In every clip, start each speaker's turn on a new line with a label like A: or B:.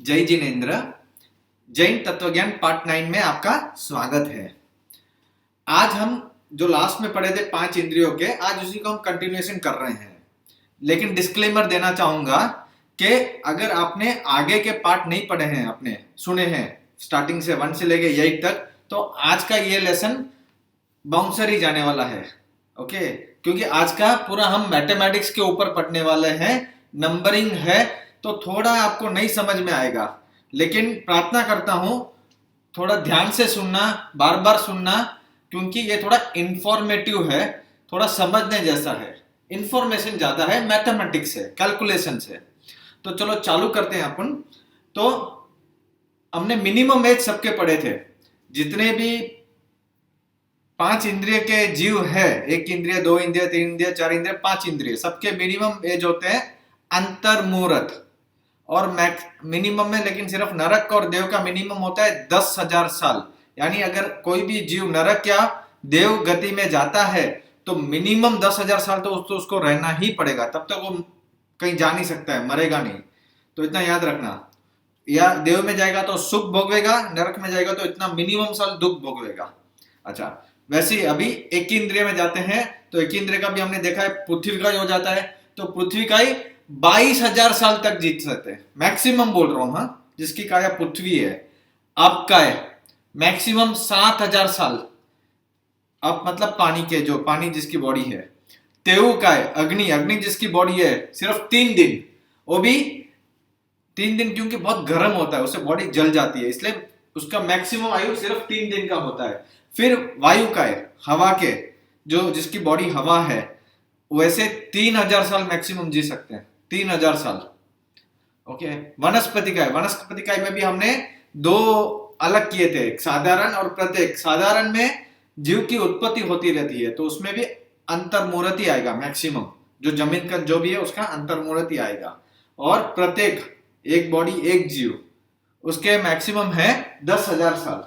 A: जय जिनेन्द्र। जैन तत्वज्ञान पार्ट 9 में आपका स्वागत है। आज हम जो लास्ट में पढ़े थे 5 इंद्रियों के, आज उसी को हम कंटिन्यूएशन कर रहे हैं। लेकिन डिस्क्लेमर देना चाहूंगा कि अगर आपने आगे के पार्ट नहीं पढ़े हैं, अपने सुने हैं स्टार्टिंग से 1 से लेके 8 तक, तो आज का ये लेसन बाउंसर ही जाने वाला है। ओके, क्योंकि आज का पूरा हम मैथमेटिक्स के ऊपर पढ़ने वाले हैं, नंबरिंग है, तो थोड़ा आपको नहीं समझ में आएगा। लेकिन प्रार्थना करता हूं थोड़ा ध्यान से सुनना, बार बार सुनना, क्योंकि ये थोड़ा इंफॉर्मेटिव है, थोड़ा समझने जैसा है। इंफॉर्मेशन ज्यादा है, मैथमेटिक्स है, कैलकुलेशन है। तो चलो चालू करते हैं अपन। तो हमने मिनिमम एज सबके पढ़े थे, जितने भी 5 इंद्रिय के जीव है, 1 इंद्रिय, 2 इंद्रिय, 3 इंद्रिय, 4 इंद्रिय, 5 इंद्रिय, सबके मिनिमम एज होते हैं अंतर्मुहूर्त और मिनिमम में, लेकिन सिर्फ नरक और देव का मिनिमम होता है 10,000 साल। यानी अगर कोई भी जीव नरक या देव गति में जाता है तो मिनिमम 10,000 साल तो उसको रहना ही पड़ेगा, तब तक वो कहीं जा नहीं सकता है, मरेगा नहीं। तो इतना याद रखना। या देव में जाएगा तो सुख भोगेगा, नरक में जाएगा तो इतना मिनिमम साल दुख भोगेगा। अच्छा, वैसे ही अभी एक इंद्रिय में जाते हैं तो एक इंद्रिय का भी हमने देखा है, पृथ्वी का हो जाता है, तो पृथ्वी का ही 22,000 साल तक जीत सकते हैं। मैक्सिमम बोल रहा हूं, हाँ, जिसकी काया पृथ्वी है। अब का है मैक्सिमम 7,000 साल। अब मतलब पानी के, जो पानी जिसकी बॉडी है। तेऊ का है अग्नि, अग्नि जिसकी बॉडी है सिर्फ 3 दिन, वो भी 3 दिन, क्योंकि बहुत गर्म होता है, उससे बॉडी जल जाती है, इसलिए उसका मैक्सिमम आयु सिर्फ 3 दिन का होता है। फिर वायु का है, हवा के, जो जिसकी बॉडी हवा है, वैसे 3,000 साल मैक्सिमम जी सकते हैं, 3,000 साल। ओके, वनस्पति का है, वनस्पति का में भी हमने 2 अलग किए थे, साधारण और प्रत्येक। साधारण में जीव की उत्पत्ति होती रहती है, तो उसमें भी अंतर्मुहूर्त ही आएगा मैक्सिमम, जो जमीन का जो भी है उसका अंतर्मुहूर्त ही आएगा। और प्रत्येक, एक बॉडी एक जीव, उसके मैक्सिमम है 10,000 साल।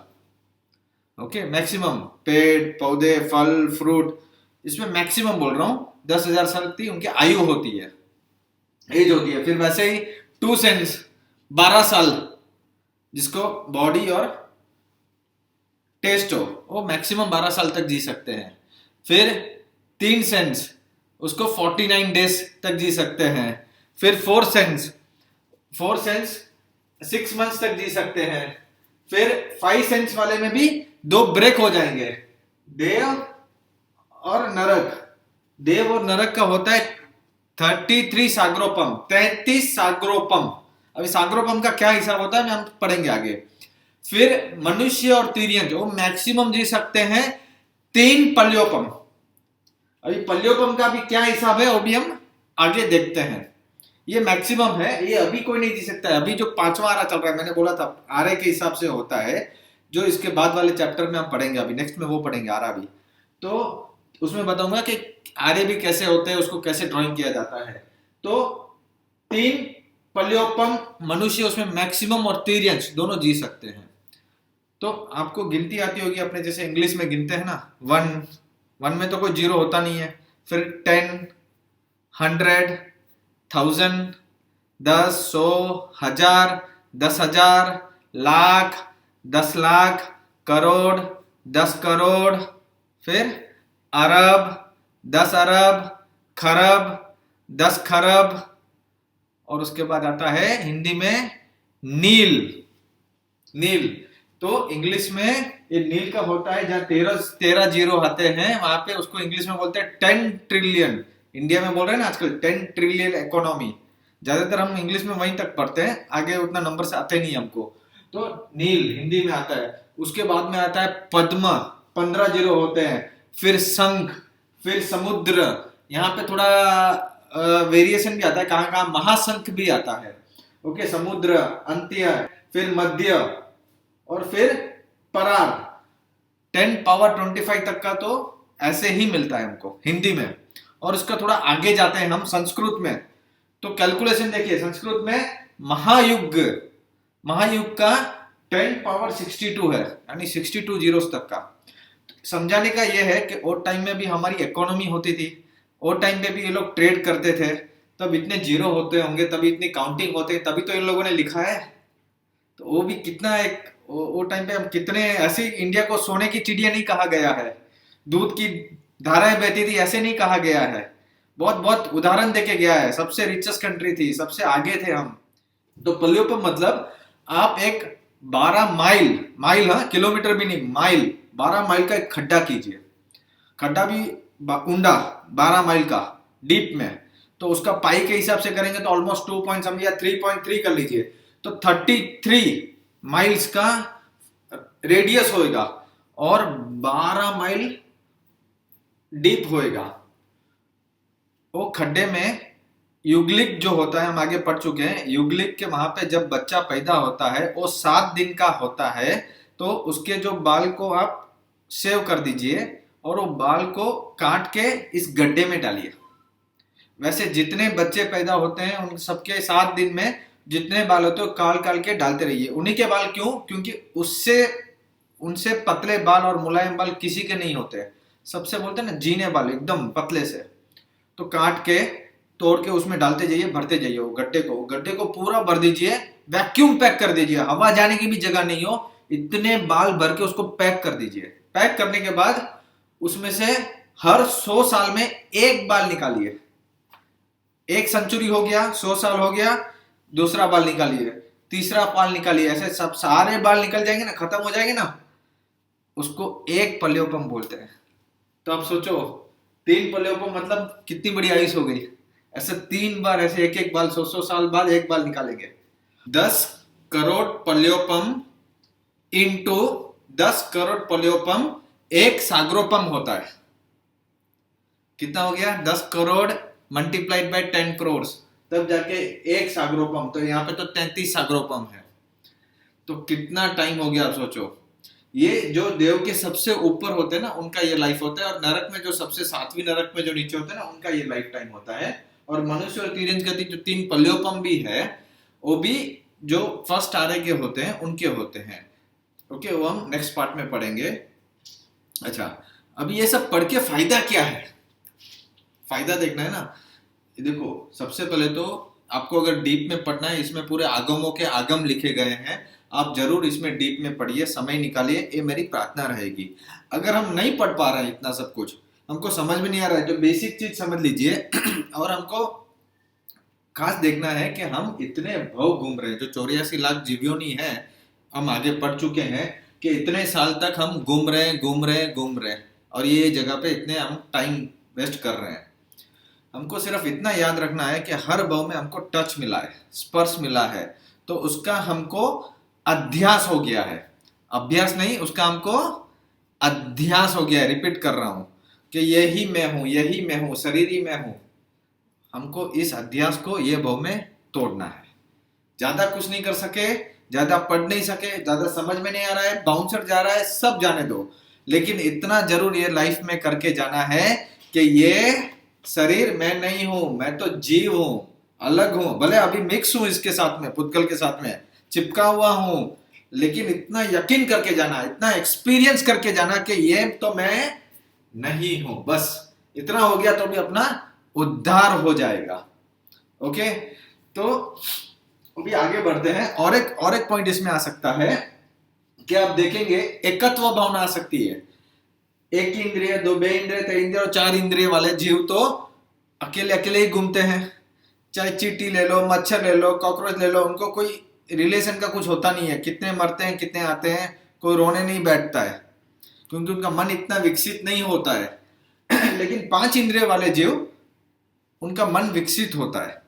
A: ओके, मैक्सिमम पेड़ पौधे फल फ्रूट, इसमें मैक्सिमम बोल रहा हूं 10,000 साल की उनकी आयु होती है, एज होती है। फिर वैसे ही 2 सेंस 12 साल, जिसको बॉडी और टेस्ट हो, वो मैक्सिमम 12 साल तक जी सकते हैं। फिर 3 सेंस, उसको 49 डेज तक जी सकते हैं। फिर 4 सेंस, 6 मंथ्स तक जी सकते हैं। फिर 5 सेंस वाले में भी 2 ब्रेक हो जाएंगे, देव और नरक। देव और नरक का होता है 33 साग्रोपम, 33 साग्रोपम। अभी साग्रोपम का क्या हिसाब होता है हम पढ़ेंगे आगे। फिर मनुष्य और तिर्यंज, वो मैक्सिमम जी सकते हैं 3 पल्योपम। अभी पल्योपम का भी क्या हिसाब है वो भी हम आगे देखते हैं। ये मैक्सिमम है, ये अभी कोई नहीं जी सकता है। अभी जो 5वां आरा चल रहा है, मैंने बोला था आरे के हिसाब से होता है, जो इसके बाद वाले चैप्टर में हम पढ़ेंगे, अभी नेक्स्ट में वो पढ़ेंगे आरा भी। तो उसमें बताऊंगा कि आरे भी कैसे होते हैं, उसको कैसे ड्राइंग किया जाता है। तो 3 पल्योपम मनुष्य उसमें मैक्सिमम और तिर्यंश दोनों जी सकते हैं। तो आपको गिनती आती होगी अपने, जैसे इंग्लिश में गिनते हैं ना, 1 में तो कोई जीरो होता नहीं है। फिर 10, 100, 1000, 10, 100, 1000, 10,000, लाख, 10 लाख, करोड़, 10 करोड़, फिर अरब, 10 अरब, खरब, 10 खरब, और उसके बाद आता है हिंदी में नील। नील तो इंग्लिश में ये नील का होता है, जहां 13 जीरो आते हैं, वहां पे उसको इंग्लिश में बोलते हैं 10 ट्रिलियन। इंडिया में बोल रहे हैं ना आजकल 10 ट्रिलियन इकोनॉमी, ज्यादातर हम इंग्लिश में वहीं तक पढ़ते हैं, आगे उतना नंबर से आते नहीं हमको। तो नील हिंदी में आता है। उसके बाद में आता है पद्म, 15 जीरो होते हैं। फिर शंख, फिर समुद्र, यहाँ पे थोड़ा वेरिएशन भी आता है, कहाँ कहाँ महाशंख भी आता है। ओके, समुद्र, अंत्य, फिर मध्य, और फिर पराग। 10 पावर 25 तक का तो ऐसे ही मिलता है हमको हिंदी में। और उसका थोड़ा आगे जाते हैं हम संस्कृत में, तो कैलकुलेशन देखिए, संस्कृत में महायुग, महायुग का 10 पावर 62 है, यानी 62 जीरोस तक का। समझाने का यह है कि और टाइम में भी हमारी इकोनॉमी होती थी, और टाइम पे भी ये लोग ट्रेड करते थे, तब इतने जीरो होते होंगे, तभी इतनी काउंटिंग होते, तभी तो इन लोगों ने लिखा है। तो वो भी कितना एक वो टाइम पे हम कितने ऐसे, इंडिया को सोने की चिड़िया नहीं कहा गया है, दूध की धाराएं बहती थी ऐसे नहीं कहा गया है, बहुत बहुत उदाहरण देके गया है, सबसे रिचेस्ट कंट्री थी, सबसे आगे थे हम। तो पल्लियोपम मतलब आप एक 12 माइल, माइल हाँ किलोमीटर भी नहीं, माइल, 12 माइल का एक खड्डा कीजिए, खड्डा भी ऊंडा 12 माइल का डीप में, तो उसका पाई के हिसाब से करेंगे तो ऑलमोस्ट 2 पॉइंट समझिए, 3.3 कर लीजिए, तो 33 माइल्स का रेडियस होएगा और 12 माइल डीप होएगा। वो खड्डे में युगलिक जो होता है, हम आगे पढ़ चुके हैं, युगलिक के वहां पे जब बच्चा पैदा होता है वो 7 दिन का होता है, तो उसके जो बाल को आप सेव कर दीजिए और वो बाल को काट के इस गड्ढे में डालिए। वैसे जितने बच्चे पैदा होते हैं उन सबके 7 दिन में जितने बाल होते हैं काल काल के डालते रहिए। उन्हीं के बाल क्यों? क्योंकि उससे उनसे पतले बाल और मुलायम बाल किसी के नहीं होते, सबसे बोलते हैं ना जीने बाल एकदम पतले से, तो काट के तोड़ के उसमें डालते जाइए, भरते जाइए वो गड्ढे को पूरा भर दीजिए, वैक्यूम पैक कर दीजिए, हवा जाने की भी जगह नहीं हो, इतने बाल भर के उसको पैक कर दीजिए। पैक करने के बाद उसमें से हर 100 साल में एक बाल निकालिए, एक सेंचुरी हो गया, 100 साल हो गया, दूसरा बाल निकालिए, तीसरा बाल निकालिए, ऐसे सब सारे बाल निकल जाएंगे ना, खत्म हो जाएंगे ना, उसको एक पल्लियोपम बोलते हैं। तो आप सोचो 3 पल्लियोपम मतलब कितनी बड़ी आयुष हो गई, ऐसे 3 बार ऐसे एक एक बाल 100 100 साल बाद एक बाल निकालेंगे। 10 करोड़ पल्लियोपम इंटू 10 करोड़ पल्लियोपम एक सागरोपम होता है। कितना हो गया? 10 करोड़ मल्टीप्लाइड बाय 10 करोड़, तब जाके एक सागरोपम, तो यहाँ पे तो 33 सागरोपम है। तो कितना टाइम हो गया आप सोचो। ये जो देव के सबसे ऊपर होते हैं ना उनका ये लाइफ होता है, और नरक में जो सबसे 7वीं नरक में जो नीचे होते हैं ना उनका ये लाइफ टाइम होता है। और मनुष्य और तिरंज गति जो 3 पल्लियोपम भी है वो भी जो फर्स्ट आरे के होते हैं उनके होते हैं। ओके, वो हम नेक्स्ट पार्ट में पढ़ेंगे। अच्छा, अभी ये सब पढ़ के फायदा क्या है? फायदा देखना है ना। देखो सबसे पहले तो आपको अगर डीप में पढ़ना है, इसमें पूरे आगमों के आगम लिखे गए हैं, आप जरूर इसमें डीप में पढ़िए, समय निकालिए, ये मेरी प्रार्थना रहेगी। अगर हम नहीं पढ़ पा रहे हैं इतना सब कुछ, हमको समझ में नहीं आ रहा है, तो बेसिक चीज समझ लीजिए और हमको खास देखना है कि हम इतने भव घूम रहे हैं, जो 84 लाख जीवियोनी है, हम आगे पढ़ चुके हैं कि इतने साल तक हम घूम रहे हैं और ये जगह पे इतने हम टाइम वेस्ट कर रहे हैं। हमको सिर्फ इतना याद रखना है कि हर भाव में हमको टच मिला है, स्पर्श मिला है, तो उसका हमको अध्यास हो गया है, अभ्यास नहीं, उसका हमको अध्यास हो गया है। रिपीट कर रहा हूं कि यही मैं हूं, शरीर ही मैं हूं। हमको इस अध्यास को ये भाव में तोड़ना है। ज्यादा कुछ नहीं कर सके, ज्यादा पढ़ नहीं सके, ज्यादा समझ में नहीं आ रहा है, बाउंसर जा रहा है, सब जाने दो, लेकिन इतना जरूर ये लाइफ में करके जाना है कि ये शरीर मैं नहीं हूं, मैं तो जीव हूं, अलग हूं, भले अभी मिक्स हूं इसके साथ में, पुद्गल के साथ में चिपका हुआ हूं, लेकिन इतना यकीन करके जाना, इतना एक्सपीरियंस करके जाना कि ये तो मैं नहीं हूं। बस इतना हो गया तो भी अपना उद्धार हो जाएगा। ओके, तो अभी आगे बढ़ते हैं। और एक पॉइंट इसमें आ सकता है कि आप देखेंगे एकत्व भावना आ सकती है। एक ही इंद्रिय, दो बे इंद्रिय, 3 इंद्रिय और 4 इंद्रिय वाले जीव तो अकेले अकेले ही घूमते हैं। चाहे चींटी ले लो, मच्छर ले लो, कॉकरोच ले लो, उनको कोई रिलेशन का कुछ होता नहीं है, कितने मरते हैं कितने आते हैं, कोई रोने नहीं बैठता है, क्योंकि उनका मन इतना विकसित नहीं होता है। लेकिन 5 इंद्रिय वाले जीव, उनका मन विकसित होता है,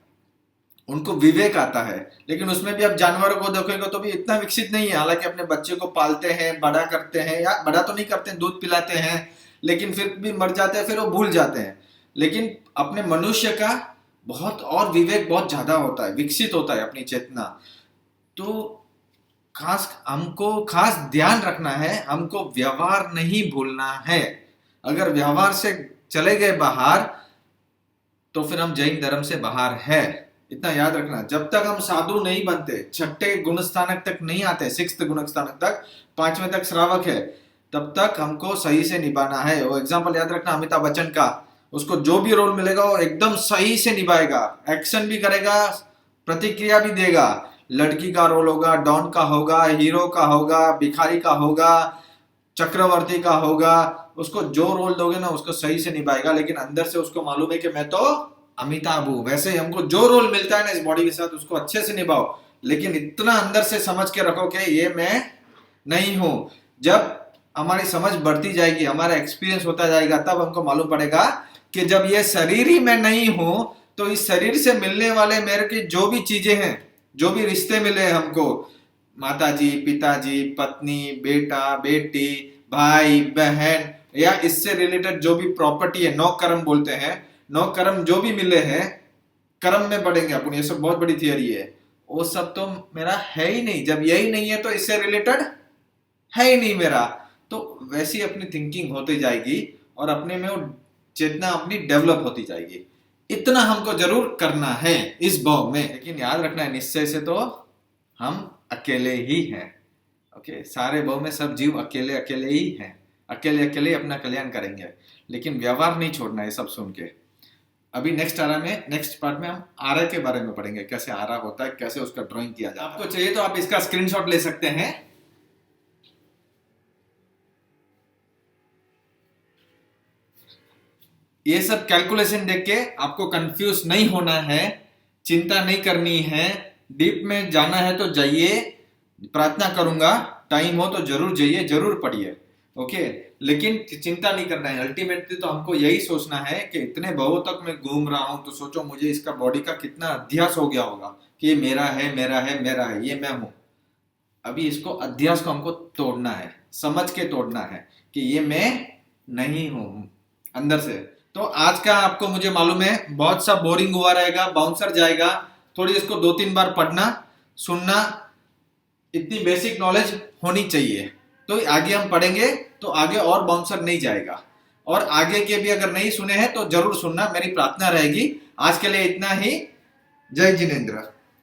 A: उनको विवेक आता है, लेकिन उसमें भी आप जानवरों को देखोगे तो भी इतना विकसित नहीं है। हालांकि अपने बच्चे को पालते हैं, बड़ा करते हैं, या बड़ा तो नहीं करते हैं, दूध पिलाते हैं, लेकिन फिर भी मर जाते हैं, फिर वो भूल जाते हैं। लेकिन अपने मनुष्य का बहुत और विवेक बहुत ज्यादा होता है, विकसित होता है अपनी चेतना। तो हमको खास ध्यान रखना है, हमको व्यवहार नहीं भूलना है। अगर व्यवहार से चले गए बाहर तो फिर हम जैन धर्म से बाहर है, इतना याद रखना। जब तक हम साधु नहीं बनते, 6ठे गुणस्थानक तक नहीं आते, 6th गुणस्थानक तक, 5वें तक श्रावक है, तब तक हमको सही से निभाना है। वो एग्जाम्पल याद रखना अमिताभ बच्चन का, उसको जो भी रोल मिलेगा वो एकदम सही से निभाएगा, एक्शन भी करेगा, प्रतिक्रिया भी देगा, लड़की का रोल होगा, डॉन का होगा, हीरो का होगा, भिखारी का होगा, चक्रवर्ती का होगा। उसको जो रोल दोगे ना उसको सही से निभाएगा, लेकिन अंदर से उसको मालूम है कि मैं तो अमिताभ हूं। वैसे ही हमको जो रोल मिलता है ना इस बॉडी के साथ उसको अच्छे से निभाओ, लेकिन इतना अंदर से समझ के रखो कि ये मैं नहीं हूं। जब हमारी समझ बढ़ती जाएगी, हमारा एक्सपीरियंस होता जाएगा, तब हमको मालूम पड़ेगा कि जब ये शरीर ही मैं नहीं हूं तो इस शरीर से मिलने वाले मेरे की जो भी चीजें हैं, जो भी रिश्ते मिले हैं हमको, माताजी, पिताजी, पत्नी, बेटा, बेटी, भाई, बहन, या इससे रिलेटेड जो भी प्रॉपर्टी है, नौ कर्म बोलते हैं, नौ कर्म जो भी मिले हैं, कर्म में पढ़ेंगे अपन, ये सब बहुत बड़ी थियरी है। वो सब तो मेरा है ही नहीं। जब यही नहीं है तो इससे रिलेटेड है ही नहीं मेरा। तो वैसी अपनी थिंकिंग होती जाएगी और अपने में वो चेतना अपनी डेवलप होती जाएगी। इतना हमको जरूर करना है इस भाव में, लेकिन याद रखना है निश्चय से तो हम अकेले ही हैं। ओके, सारे भाव में सब जीव अकेले अकेले ही हैं, अकेले अकेले अपना कल्याण करेंगे, लेकिन व्यवहार नहीं छोड़ना है सब सुन के। अभी नेक्स्ट पार्ट में हम आरा के बारे में पढ़ेंगे, कैसे आरा होता है, कैसे उसका ड्राइंग किया जाता है। आपको चाहिए तो आप इसका स्क्रीनशॉट ले सकते हैं। ये सब कैलकुलेशन देख के आपको कंफ्यूज नहीं होना है, चिंता नहीं करनी है, डीप में जाना है तो जाइए, प्रार्थना करूंगा, टाइम हो तो जरूर जाइए, जरूर पढ़िए। ओके, लेकिन चिंता नहीं करना है। अल्टीमेटली तो हमको यही सोचना है कि इतने भावों तक मैं घूम रहा हूं तो सोचो मुझे इसका बॉडी का कितना अध्यास हो गया होगा कि ये मेरा है, मेरा है, मेरा है, ये मैं हूं। अभी इसको अध्यास को हमको तोड़ना है, समझ के तोड़ना है कि ये मैं नहीं हूं अंदर से। तो आज का आपको मुझे मालूम है बहुत सा बोरिंग हुआ रहेगा, बाउंसर जाएगा। थोड़ी इसको 2-3 बार पढ़ना, सुनना, इतनी बेसिक नॉलेज होनी चाहिए। तो आगे हम पढ़ेंगे तो आगे और बाउंसर नहीं जाएगा। और आगे के भी अगर नहीं सुने हैं तो जरूर सुनना, मेरी प्रार्थना रहेगी। आज के लिए इतना ही। जय जिनेंद्र।